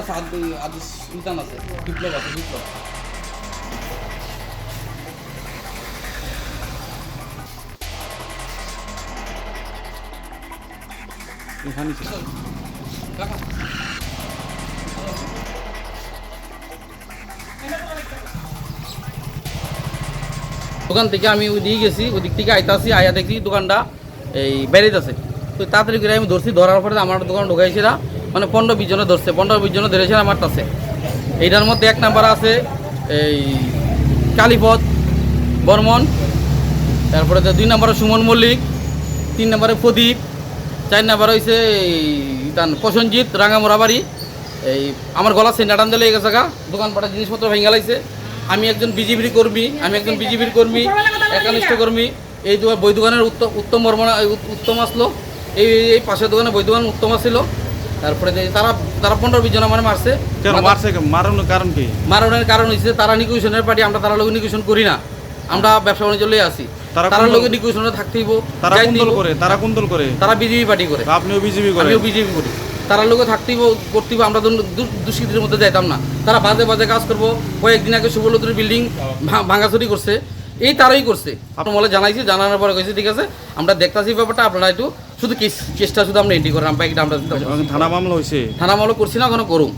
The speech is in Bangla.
আছে আদেশ ইনসান আছে বিপ্লব আছে বিপ্লব এখানে দোকান থেকে আমি ওই দিকে গেছি ওই দিক থেকে আইতাছি আয়া দেখি দোকানটা এই বেরিয়েছে তো তাড়াতাড়ি করে আমি ধরছি ধরার পরে আমার দোকান ঢুকাইছিলা মানে 15-20 জনে ধরছে 15-20 জনে ধরেছে আমার কাছে এইটার মধ্যে এক নাম্বার আছে এই কালীপদ বর্মন তারপরে 2 নম্বরে সুমন মল্লিক 3 নম্বরে প্রদীপ 4 নম্বরে হয়েছে প্রসেনজিৎ রাঙামোড়া বাড়ি এই আমার গলা সেন্টাটান দিলে গেছে গা দোকানপাটের জিনিসপত্র ভেঙে লাইছে আমি একজন বিজেপির কর্মী একনিষ্ঠ কর্মী এই বই দোকানের উত্তম আসলো এই পাশের দোকানে বই দোকান উত্তম আসছিল তারপরে তারা 15-20 জন আমার মারছে মারানোর কারণ কি মারণের কারণ হচ্ছে তারা নিকুশনের পার্টি আমরা তারা লোক নিকুশন করি না আমরা ব্যবসা বাণিজ্য লয়ে আসি তারা লোক নিকুশনে থাকতেইব তারা কোন দল করে তারা বিজেপি পার্টি করে আপনিও বিজেপি করেন আমিও বিজেপি করি তারা লোক থাকতেইব করতেইব আমরা দুষ্কৃতির মধ্যে যাইতাম না তারা বাজে বাজে কাজ করবো কয়েকদিন আগে শুভলতুর বিল্ডিং ভাঙাচুরি করছে এই তারাই করছে আপনার বলে জানাইছি জানানোর পরে কইছে ঠিক আছে আমরা দেখতাছি ব্যাপারটা আপনারা একটু শুধু কেসটা শুধু আমরা এন্ট্রি করেন আমরা থানা মামলা হয়েছে থানা মামলা করছি না এখনো করুন